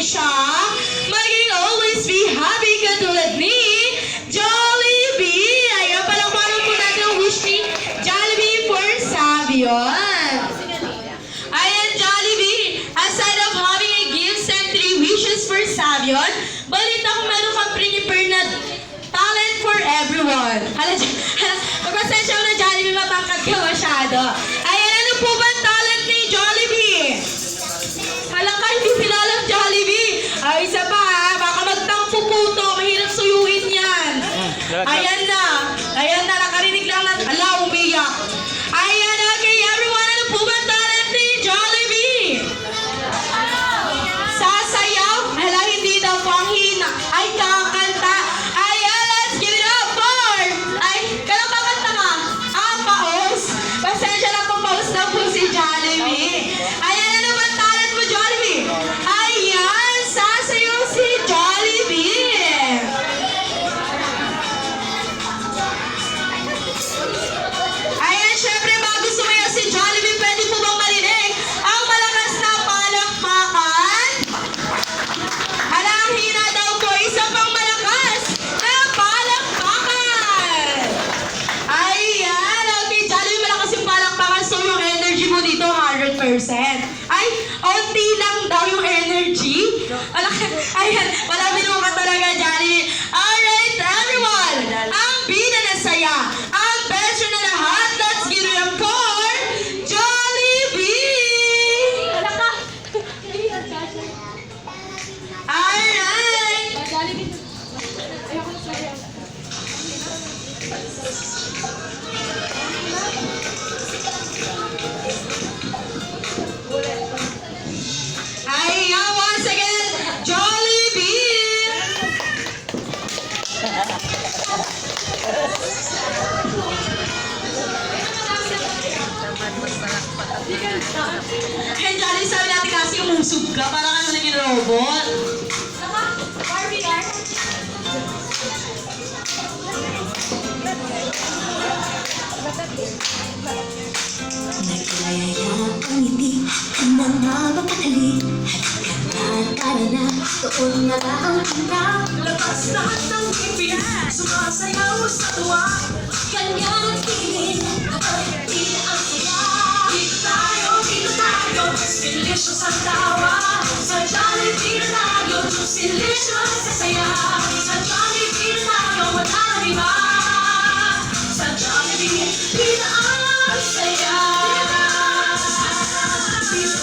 siya maging always be happy katulad ni Jollibee. Ayan, palakpakan po natin ang wish ni Jollibee for Savion. Ayan, Jollibee, aside of having a gifts and 3 wishes for Savion, balita ko meron kang prepare na talent for everyone. Magpasensya mo na, Jollibee, matangkad ka masyado. Ayan, ano po ba ang talent ni Jollibee? Halang ka, hindi sila alam, Jollibee. Ay, isa pa ha, baka magtangpo po to, mahirap suyuin yan. Ayan na, nakarinig lang na, ala, umiyak. Ayan, okay, everyone, ano po ba ang talent ni Jollibee? Sasayaw? Hala, hindi daw po ang hina. Ay, kakanta. Ayan, let's give it up for... Ay, kailan kakanta ka? Paos. Pasensya na po, paos na po si Jollibee. Ayan, ano ba ang talent mo, Jollibee? Ayan, sasayaw si Jollibee. Ayan, syempre, bago sumayaw si Jollibee, pwede po bang marinig ang malakas na palakpakan? Hala, ang hina daw po, isa pang malakas na palakpakan. Ayan, okay, Jollibee, malakas yung palakpakan, so yung energy mo dito, 100%. Ay, onti lang daw yung energy. Ayan, wala mo ka talaga, Jollibee. Alright, everyone, ang bida na saya, ang best na lahat, let's give it up for Jollibee! Alright! Ayan, once again, Jollibee! Hey, Jollibee, sabi natin kasi umusog ka, parang ano naging robot. Barbie car? Naglayayang hindi ka na mapapatali. Tara na, doon na ba ang handa? Labas lahat ng ngipin, sumasayaw sa tuwa. Kanya ang tingin, kapag di na ang saya. Dito tayo, delicious ang tawa. Sa Jollibee na tayo, delicious sa saya. Sa Jollibee na tayo, wala nang iba. Sa Jollibee, dito ang saya. Dito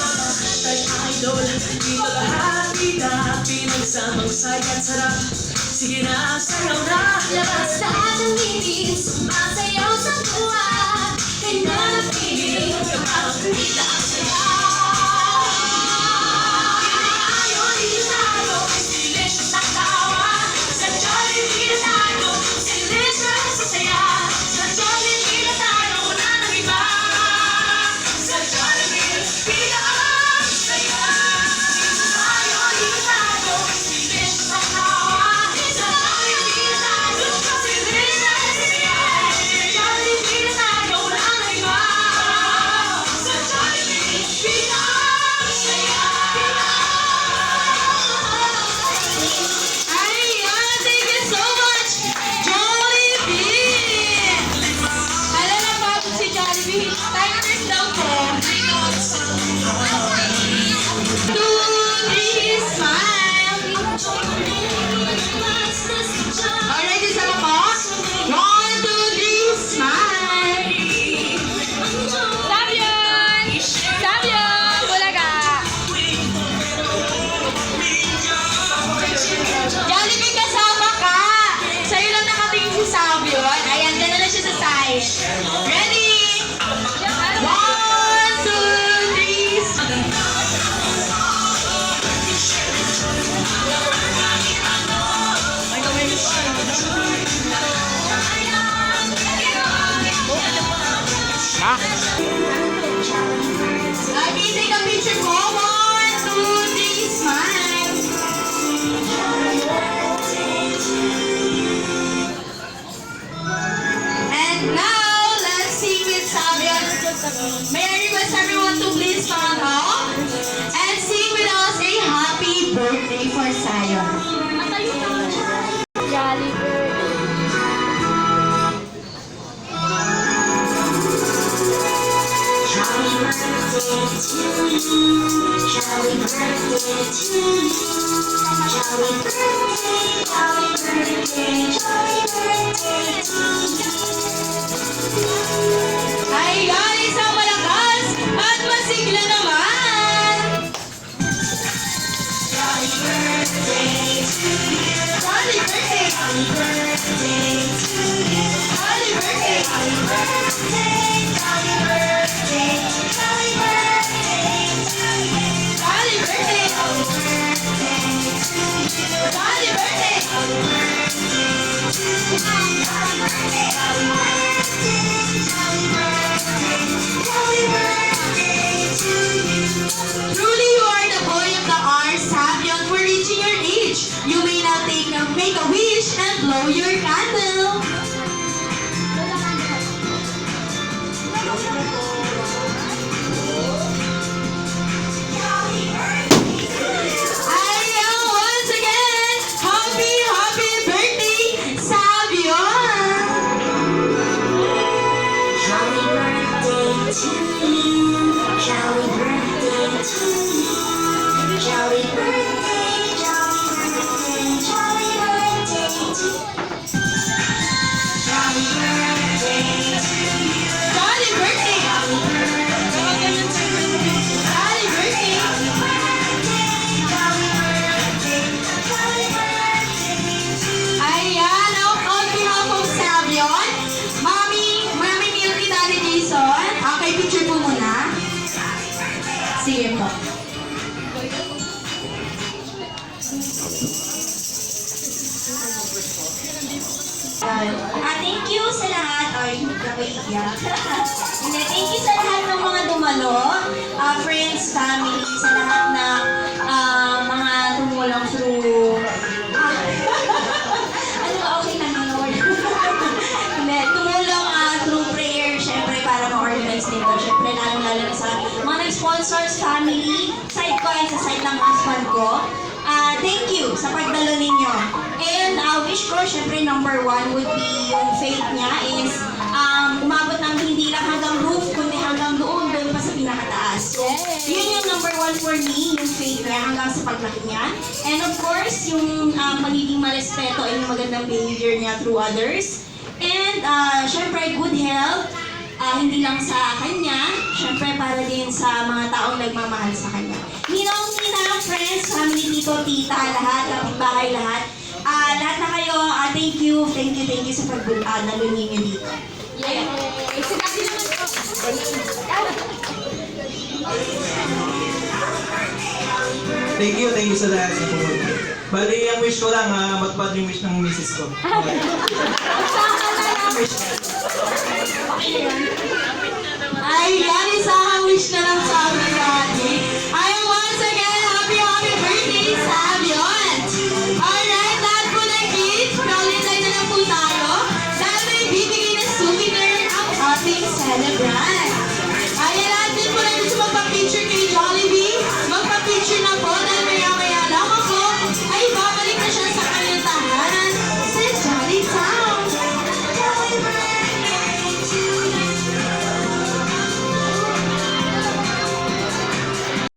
tayo idol, dito lahat tita. Pinagsamang saya't sarap. Sige na, sayaw na. Labas lahat ng ngipin, sumasayaw sa tuwa. Kanya ang tingin, kapag di na ang saya. Dito tayo, delicious ang tawa. Sa Jollibee na tayo, delicious sa saya. Sa Jollibee na tayo, wala nang iba. Sa Jollibee, dito ang saya. Dito tayo, delicious ang tawa. Sa Jollibee na tayo, delicious sa saya. Sa Jollibee na tayo, wala nang iba. Sa Jollibee, dito ang saya. Ayan, thank you so much, Jollibee! Hala na pa si Jollibee. Timers daw po. 2, 3, smile! Alright, isa na po. 1, 2, 3, smile! Sabion! Sabion! Bulaga! Jollibee, kasama ka! Sa'yo lang nakatingin si Sabion. Ayan, dala na siya sa side. Ready? 1, 2, 3, Okay, take a picture ko. 1, 2, 3, smile! And now, let's sing with Sabion. May I request everyone to please stand up and sing with us a happy birthday. birthday for Zion. Jolly birthday. Jolly birthday to you. Jolly birthday to you. Jolly birthday, jolly birthday, jolly birthday to you. Ayan, isang malakas at masigla naman. Jolly birthday to you. Jolly birthday! Jolly birthday to you. Jolly birthday! Jolly birthday, jolly birthday, jolly birthday to you. Jolly birthday! Jolly birthday to you. Jolly birthday! Jolly birthday to you. Jolly birthday, jolly birthday, jolly birthday, jolly birthday to you. Truly, you are the boy of the hour, Savion, for reaching your age. You may now make a wish and blow your candle. Jolly birthday to you. Ayan, once again, happy birthday, Savion! Jolly birthday to you. Jolly birthday to you. Jolly birthday, jolly birthday, jolly birthday to you. Jolly birthday to you. Jolly birthday! Jolly birthday to you. Jolly birthday! Jolly birthday, jolly birthday, jolly birthday to you. Ayan, on behalf of Savion, Mami Milky, Daddy Jason, okay, picture po muna. Sige po. Thank you sa lahat. Ay, nakaiiyak. Hindi, thank you sa lahat ng mga dumalo. Friends, family, sa lahat na mga tumulong through... ano ba, okay lang ang Lord? Hindi, tumulong through prayer, syempre, para ma-organize nito. Syempre, lalong-lalo na sa mga nag-sponsors, family, side ko and sa side ng husband ko. Thank you sa pagdalo ninyo. And wish ko, syempre, number one would be yung faith niya is umabot ng hindi lang hanggang roof, kundi hanggang doon pa sa pinakataas. So, yun yung number one for me, yung faith niya hanggang sa paglaki niya. And of course, yung magiging marespeto and yung magandang behavior niya through others. And syempre, good health. Hindi lang sa kanya, syempre para din sa mga taong nagmamahal sa kanya. Ninong, friends, family, tito, tita, lahat, kapitbahay, lahat. Lahat na kayo, thank you sa pagdalo ninyo dito. Yay! Sinabi naman ko. Thank you sa lahat sa pumunta. Bali, ang wish ko lang, matupad yung wish ng misis ko. Ayan, isang wish na lang sa amin, Daddy.